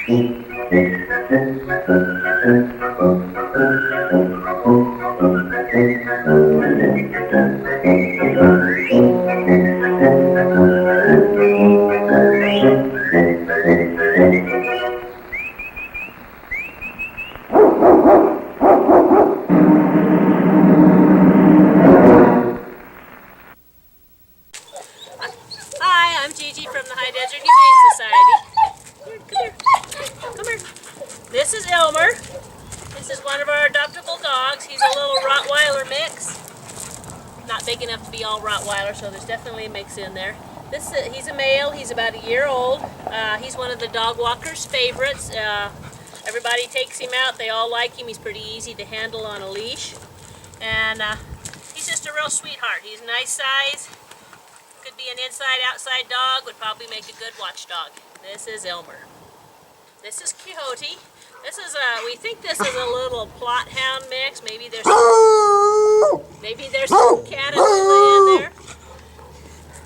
Hi, I'm Gigi from the High Desert Humane Society. Come here. This is Elmer. This is one of our adoptable dogs. He's a little Rottweiler mix. Not big enough to be all Rottweiler, so there's definitely a mix in there. He's a male. He's about a year old. He's one of the dog walkers' favorites. Everybody takes him out. They all like him. He's pretty easy to handle on a leash. And he's just a real sweetheart. He's a nice size. Could be an inside-outside dog. Would probably make a good watchdog. This is Elmer. This is Quixote. We think this is a little plot hound mix. Maybe there's some Catahoula in there.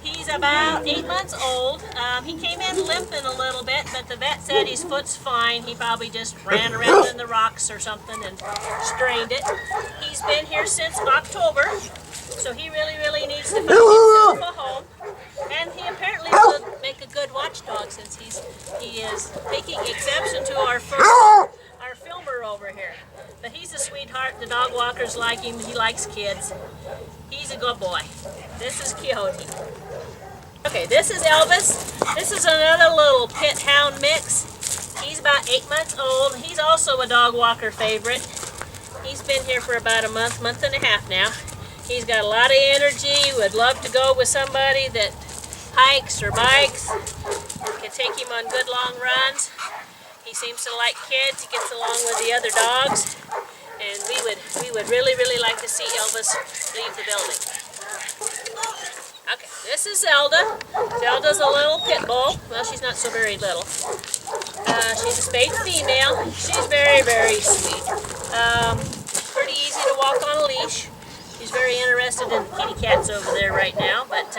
He's about 8 months old. He came in limping a little bit, but the vet said his foot's fine. He probably just ran around in the rocks or something and strained it. He's been here since October, so he really needs to find himself a home. And he apparently would make a good watchdog since he is taking exception to our filmer over here. But he's a sweetheart. The dog walkers like him. He likes kids. He's a good boy. This is Quixote. Okay, this is Elvis. This is another little pit hound mix. He's about 8 months old. He's also a dog walker favorite. He's been here for about a month and a half now. He's got a lot of energy, would love to go with somebody that hikes or bikes, can take him on good long runs. He seems to like kids. He gets along with the other dogs. And we would really like to see Elvis leave the building. Okay, this is Zelda. Zelda's a little pit bull. Well, she's not so very little. She's a spayed female. She's very sweet. Pretty easy to walk on a leash. She's very interested in the kitty cats over there right now, but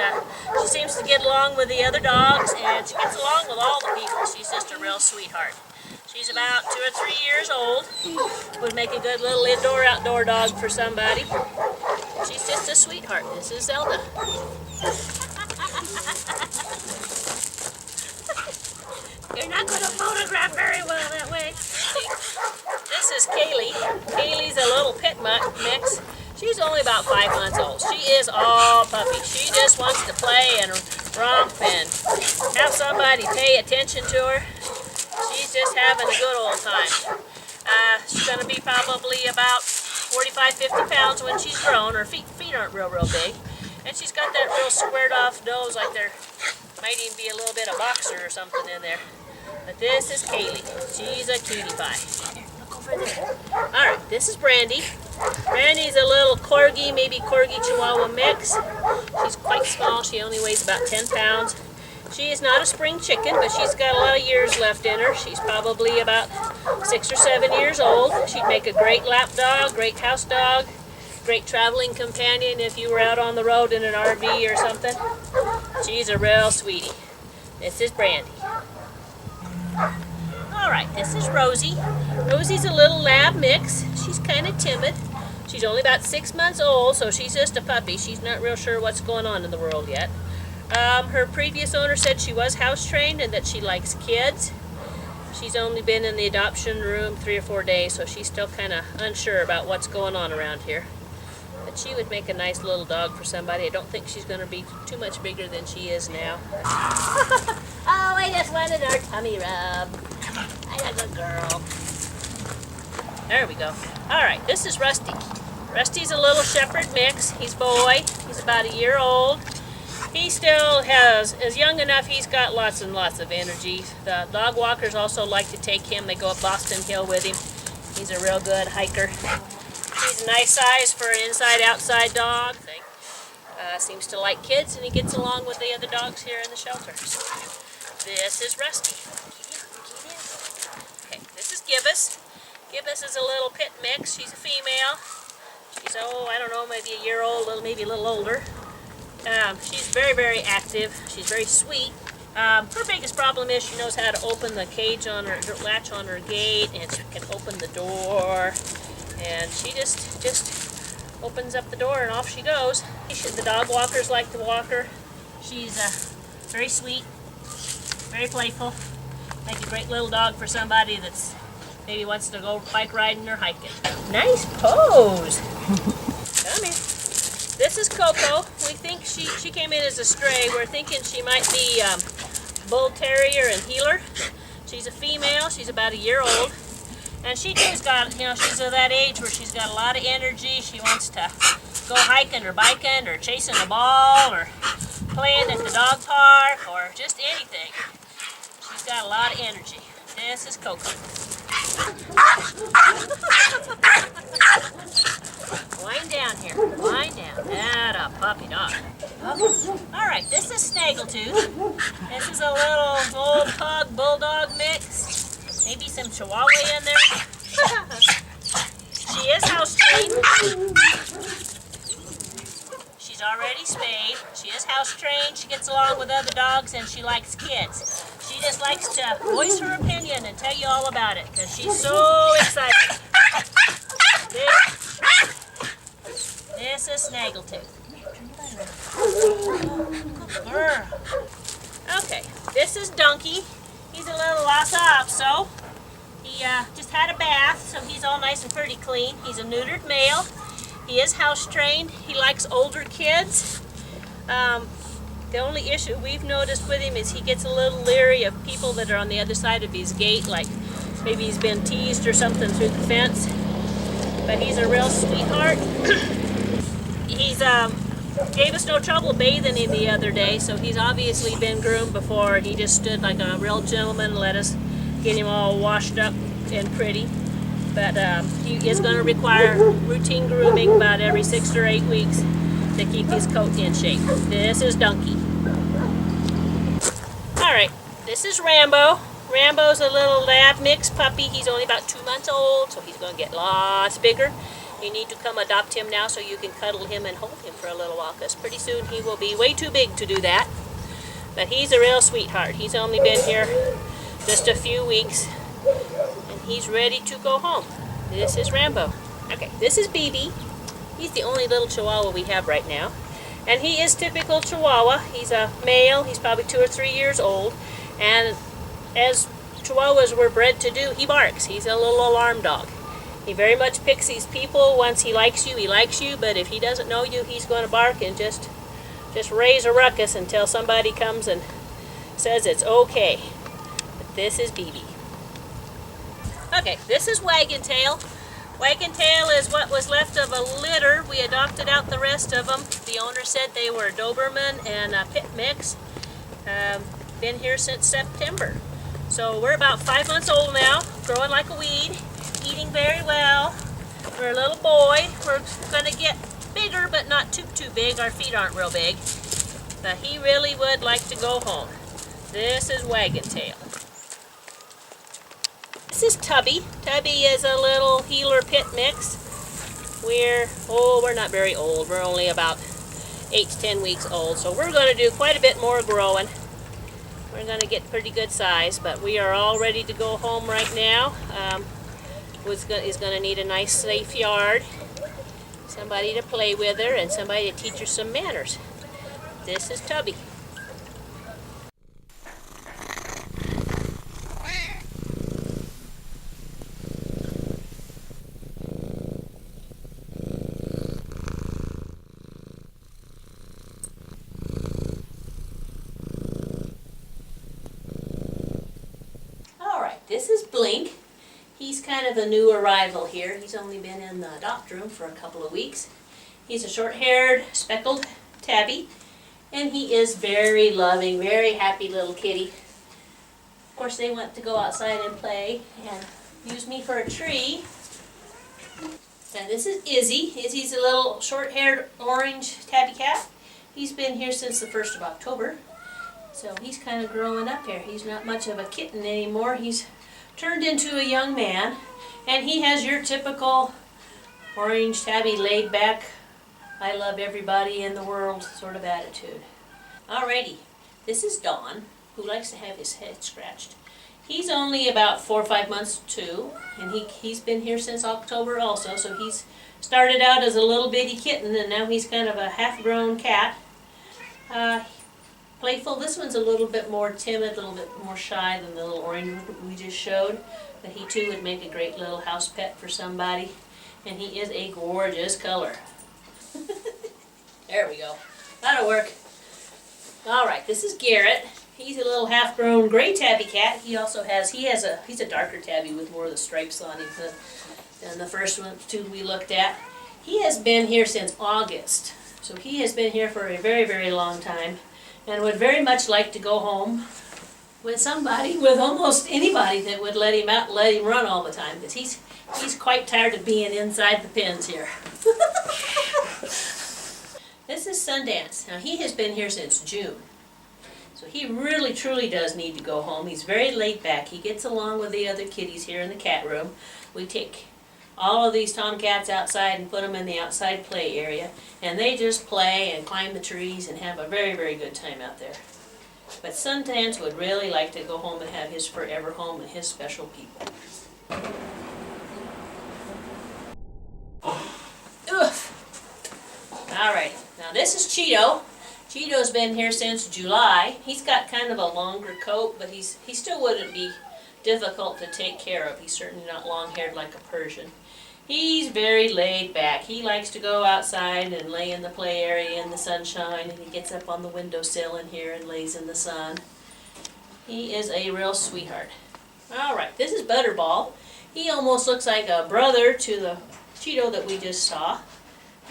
she seems to get along with the other dogs, and she gets along with all the people. She's just a real sweetheart. She's about 2 or 3 years old. Would make a good little indoor-outdoor dog for somebody. She's just a sweetheart. This is Zelda. You're not going to photograph very well that way. This is Kaylee. Kaylee's a little pit mix. She's only about 5 months old. She is all puppy. She just wants to play and romp and have somebody pay attention to her. She's just having a good old time. She's going to be probably about 45, 50 pounds when she's grown. Her feet aren't real big. And she's got that real squared off nose like there might even be a little bit of boxer or something in there. But this is Kaylee. She's a cutie pie. Look over there. Alright, this is Brandy. Brandy's a little corgi, maybe corgi chihuahua mix. She's quite small. She only weighs about 10 pounds. She is not a spring chicken, but she's got a lot of years left in her. She's probably about 6 or 7 years old. She'd make a great lap dog, great house dog, great traveling companion if you were out on the road in an RV or something. She's a real sweetie. This is Brandy. Alright, this is Rosie. Rosie's a little lab mix. She's kind of timid. She's only about 6 months old, so she's just a puppy. She's not real sure what's going on in the world yet. Her previous owner said she was house trained and that she likes kids. She's only been in the adoption room 3 or 4 days, so she's still kind of unsure about what's going on around here. But she would make a nice little dog for somebody. I don't think she's going to be too much bigger than she is now. Oh, I just wanted our tummy rub. I'm a good girl. There we go. Alright, this is Rusty. Rusty's a little shepherd mix. He's boy. He's about a year old. He still is young enough. He's got lots and lots of energy. The dog walkers also like to take him. They go up Boston Hill with him. He's a real good hiker. He's a nice size for an inside-outside dog. Seems to like kids, and he gets along with the other dogs here in the shelter. This is Rusty. Okay, this is Gibbous. Gibbous is a little pit mix. She's a female. She's, I don't know, maybe a year old, maybe a little older. She's very active. She's very sweet. Her biggest problem is she knows how to open the cage on her latch on her gate, and she can open the door, and she just opens up the door and off she goes. The dog walkers like to walk her. She's very sweet, very playful, make a great little dog for somebody that's maybe wants to go bike riding or hiking. Nice pose. Come here. This is Coco. We think she came in as a stray. We're thinking she might be Bull Terrier and Heeler. She's a female. She's about a year old. And she too's got, she's at that age where she's got a lot of energy. She wants to go hiking or biking or chasing a ball or playing at the dog park or just anything. She's got a lot of energy. This is Coco. Wind down here. Wind down. That a puppy dog. Alright, this is Snaggletooth. This is a little old pug bulldog mix. Maybe some Chihuahua in there. She is house trained. She's already spayed. She is house trained. She gets along with other dogs and she likes kids. She just likes to voice her opinion and tell you all about it because she's so excited. This is Snaggletooth. Okay, this is Donkey. He's a little Lhasa Apso. He just had a bath, so he's all nice and pretty clean. He's a neutered male. He is house trained. He likes older kids. The only issue we've noticed with him is he gets a little leery of people that are on the other side of his gate, like maybe he's been teased or something through the fence. But he's a real sweetheart. He's gave us no trouble bathing him the other day, so he's obviously been groomed before. He just stood like a real gentleman and let us get him all washed up and pretty. But he is going to require routine grooming about every 6 or 8 weeks to keep his coat in shape. This is Donkey. Alright, this is Rambo. Rambo's a little lab mix puppy. He's only about 2 months old, so he's going to get lots bigger. You need to come adopt him now so you can cuddle him and hold him for a little while, because pretty soon he will be way too big to do that. But he's a real sweetheart. He's only been here just a few weeks, and he's ready to go home. This is Rambo. Okay, this is BB. He's the only little Chihuahua we have right now. And he is typical Chihuahua. He's a male. He's probably 2 or 3 years old. And as Chihuahuas were bred to do, he barks. He's a little alarm dog. He very much picks these people. Once he likes you, he likes you. But if he doesn't know you, he's going to bark and just raise a ruckus until somebody comes and says it's okay. But this is BB. Okay, this is Wagon Tail. Wagon Tail is what was left of a litter. We adopted out the rest of them. The owner said they were a Doberman and a pit mix. Been here since September. So we're about 5 months old now, growing like a weed, eating very well. We're a little boy. We're going to get bigger, but not too big. Our feet aren't real big. But he really would like to go home. This is Wagon Tail. This is Tubby. Tubby is a little Heeler pit mix. We're not very old. We're only about 8 to 10 weeks old. So we're going to do quite a bit more growing. We're going to get pretty good size, but we are all ready to go home right now. Is going to need a nice safe yard, somebody to play with her, and somebody to teach her some manners. This is Tubby. This is Blink. He's kind of a new arrival here. He's only been in the adopt room for a couple of weeks. He's a short-haired, speckled tabby, and he is very loving, very happy little kitty. Of course, they want to go outside and play and use me for a tree. And this is Izzy. Izzy's a little short-haired orange tabby cat. He's been here since the 1st of October. So he's kind of growing up here. He's not much of a kitten anymore. He's turned into a young man, and he has your typical orange tabby laid back, I love everybody in the world sort of attitude. Alrighty, this is Dawn. who likes to have his head scratched. He's only about 4 or 5 months too, and he's been here since October also, so he's started out as a little bitty kitten, and now he's kind of a half-grown cat. Playful. This one's a little bit more timid, a little bit more shy than the little orange we just showed, but he too would make a great little house pet for somebody, and he is a gorgeous color. There we go. That'll work. Alright, this is Garrett. He's a little half-grown gray tabby cat. He's a darker tabby with more of the stripes on him than the first one, two we looked at. He has been here since August, so he has been here for a very, very long time, and would very much like to go home with somebody, with almost anybody that would let him out and let him run all the time, because he's quite tired of being inside the pens here. This is Sundance. Now he has been here since June, so he really truly does need to go home. He's very laid back. He gets along with the other kitties here in the cat room. We take all of these tomcats outside and put them in the outside play area, and they just play and climb the trees and have a very, very good time out there. But Sundance would really like to go home and have his forever home and his special people. Alright, now this is Cheeto. Cheeto's been here since July. He's got kind of a longer coat, but he still wouldn't be difficult to take care of. He's certainly not long-haired like a Persian. He's very laid back. He likes to go outside and lay in the play area in the sunshine, and he gets up on the windowsill in here and lays in the sun. He is a real sweetheart. Alright, this is Butterball. He almost looks like a brother to the Cheeto that we just saw.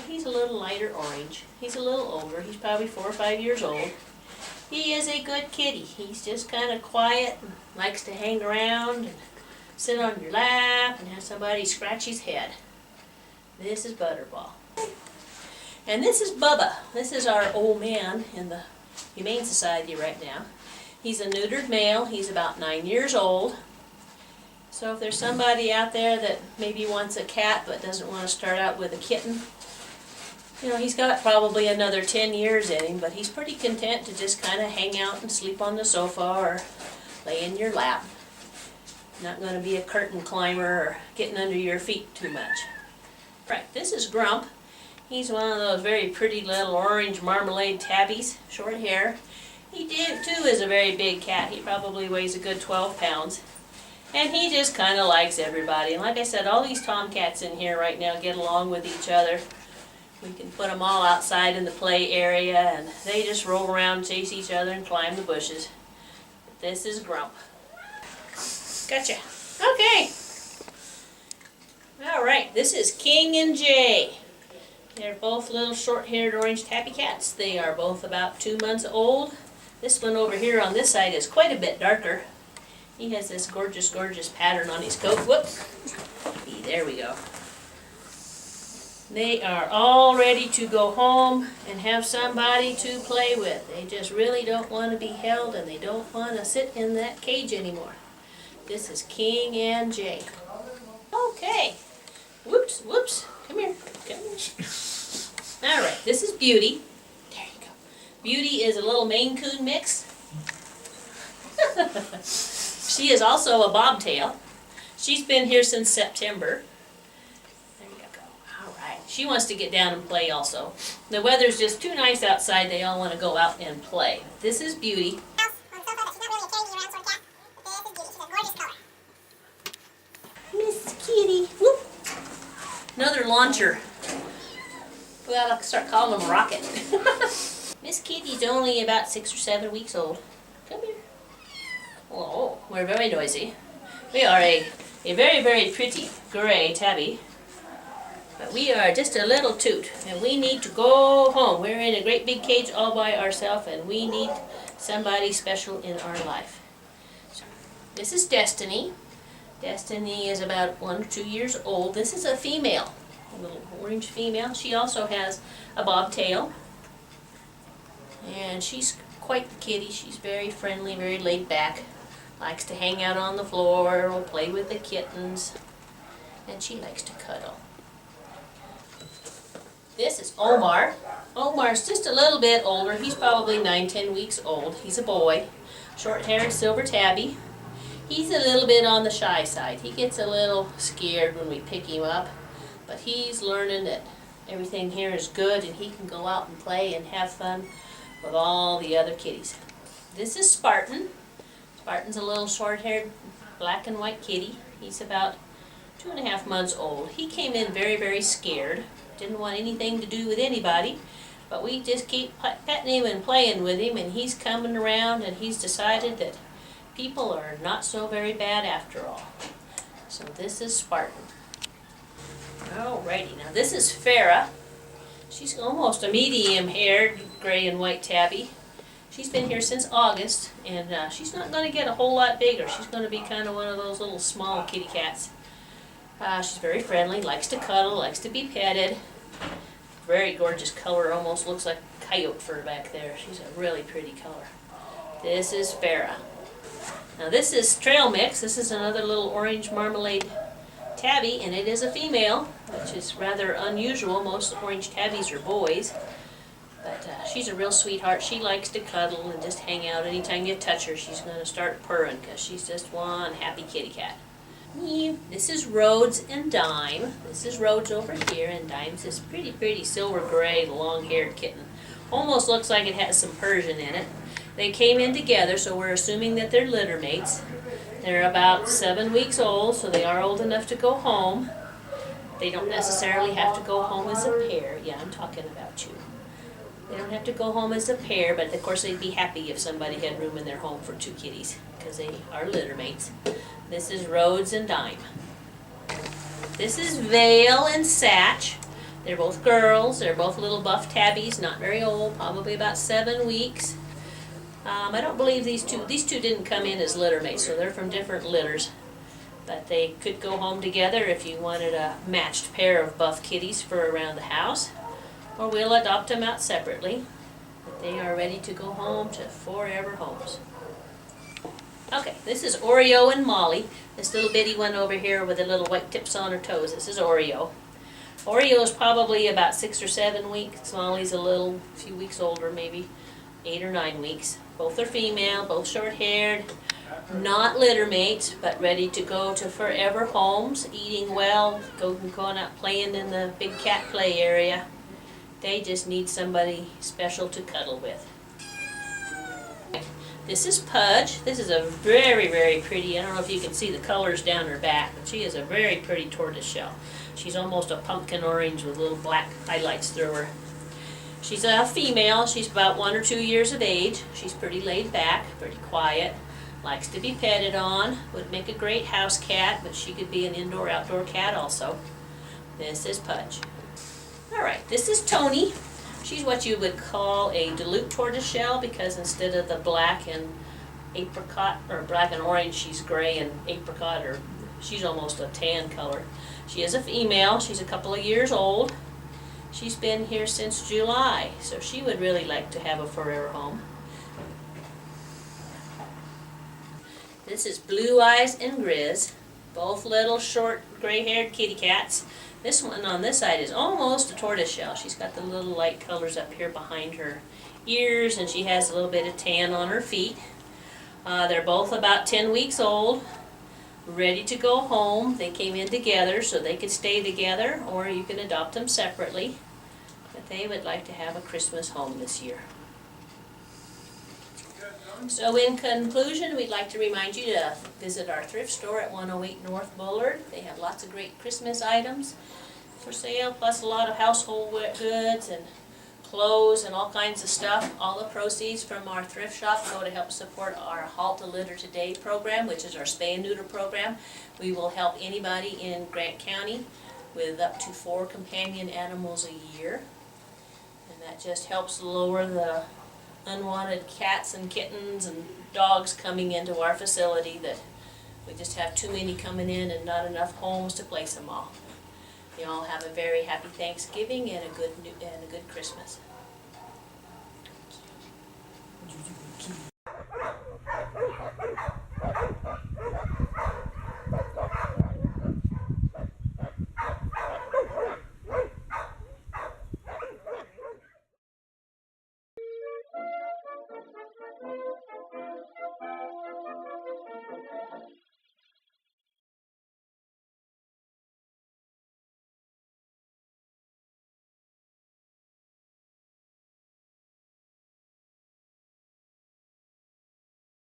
He's a little lighter orange. He's a little older. He's probably 4 or 5 years old. He is a good kitty. He's just kind of quiet and likes to hang around and sit on your lap and have somebody scratch his head. This is Butterball. And this is Bubba. This is our old man in the Humane Society right now. He's a neutered male. He's about 9 years old. So if there's somebody out there that maybe wants a cat but doesn't want to start out with a kitten, you know, he's got probably another 10 years in him, but he's pretty content to just kind of hang out and sleep on the sofa or lay in your lap. Not going to be a curtain climber or getting under your feet too much. Right, this is Grump. He's one of those very pretty little orange marmalade tabbies, short hair. He too is a very big cat. He probably weighs a good 12 pounds. And he just kind of likes everybody. And like I said, all these tomcats in here right now get along with each other. We can put them all outside in the play area, and they just roll around, chase each other, and climb the bushes. But this is Grump. Gotcha. Okay. Alright, this is King and Jay. They're both little short-haired orange tabby cats. They are both about 2 months old. This one over here on this side is quite a bit darker. He has this gorgeous, gorgeous pattern on his coat. Whoop! There we go. They are all ready to go home and have somebody to play with. They just really don't want to be held, and they don't want to sit in that cage anymore. This is King and Jay. Okay. Whoops, whoops. Come here. Come here. Alright, this is Beauty. There you go. Beauty is a little Maine Coon mix. She is also a bobtail. She's been here since September. She wants to get down and play also. The weather's just too nice outside. They all want to go out and play. This is Beauty. Miss Kitty. Whoop. Another launcher. We ought to start calling them Rocket. Miss Kitty's only about 6 or 7 weeks old. Come here. Oh, we're very noisy. We are a very, very pretty gray tabby. But we are just a little toot, and we need to go home. We're in a great big cage all by ourselves, and we need somebody special in our life. So, this is Destiny. Destiny is about 1 or 2 years old. This is a female, a little orange female. She also has a bobtail, and she's quite the kitty. She's very friendly, very laid back. Likes to hang out on the floor, will play with the kittens, and she likes to cuddle. This is Omar. Omar's just a little bit older. He's probably 9-10 weeks old. He's a boy. Short-haired silver tabby. He's a little bit on the shy side. He gets a little scared when we pick him up, but he's learning that everything here is good and he can go out and play and have fun with all the other kitties. This is Spartan. Spartan's a little short-haired black and white kitty. He's about 2.5 months old. He came in very, very scared. Didn't want anything to do with anybody, but we just keep petting him and playing with him, and he's coming around and he's decided that people are not so very bad after all. So this is Spartan. Alrighty, now this is Farah. She's almost a medium-haired gray and white tabby. She's been here since August, and she's not going to get a whole lot bigger. She's going to be kind of one of those little small kitty cats. She's very friendly, likes to cuddle, likes to be petted. Very gorgeous color, almost looks like coyote fur back there. She's a really pretty color. This is Farah. Now this is Trail Mix. This is another little orange marmalade tabby, and it is a female, which is rather unusual. Most orange tabbies are boys. But she's a real sweetheart. She likes to cuddle and just hang out. Anytime you touch her, she's going to start purring because she's just one happy kitty cat. This is Rhodes and Dime. This is Rhodes over here, and Dime's this pretty silver gray, long-haired kitten. Almost looks like it has some Persian in it. They came in together, so we're assuming that they're litter mates. They're about 7 weeks old, so they are old enough to go home. They don't necessarily have to go home as a pair. Yeah, I'm talking about you. They don't have to go home as a pair, but of course they'd be happy if somebody had room in their home for 2 kitties, because they are litter mates. This is Rhodes and Dime. This is Vale and Satch. They're both girls. They're both little buff tabbies, not very old, probably about 7 weeks. I don't believe these two didn't come in as litter mates, so they're from different litters. But they could go home together if you wanted a matched pair of buff kitties for around the house. Or we'll adopt them out separately. But they are ready to go home to forever homes. Okay, this is Oreo and Molly. This little bitty one over here with the little white tips on her toes. This is Oreo. Oreo is probably about 6 or 7 weeks. Molly's a few weeks older, maybe 8 or 9 weeks. Both are female, both short-haired, not litter mates, but ready to go to forever homes, eating well, going out playing in the big cat play area. They just need somebody special to cuddle with. This is Pudge. This is a very pretty, I don't know if you can see the colors down her back, but she is a very pretty tortoiseshell. She's almost a pumpkin orange with little black highlights through her. She's a female. She's about 1 or 2 years of age. She's pretty laid back, pretty quiet, likes to be petted on, would make a great house cat, but she could be an indoor-outdoor cat also. This is Pudge. Alright, this is Tony. She's what you would call a Duluth tortoiseshell, because instead of the black and apricot, or black and orange, she's gray and apricot, or she's almost a tan color. She is a female. She's a couple of years old. She's been here since July, so she would really like to have a forever home. This is Blue Eyes and Grizz, both little short gray-haired kitty cats. This one on this side is almost a tortoiseshell. She's got the little light colors up here behind her ears, and she has a little bit of tan on her feet. They're both about 10 weeks old, ready to go home. They came in together so they could stay together, or you can adopt them separately. But they would like to have a Christmas home this year. So in conclusion, we'd like to remind you to visit our thrift store at 108 North Bullard. They have lots of great Christmas items for sale, plus a lot of household goods and clothes and all kinds of stuff. All the proceeds from our thrift shop go to help support our Halt a Litter Today program, which is our spay and neuter program. We will help anybody in Grant County with up to 4 companion animals a year. And that just helps lower the unwanted cats and kittens and dogs coming into our facility, that we just have too many coming in and not enough homes to place them all. You all have a very happy Thanksgiving and a good Christmas.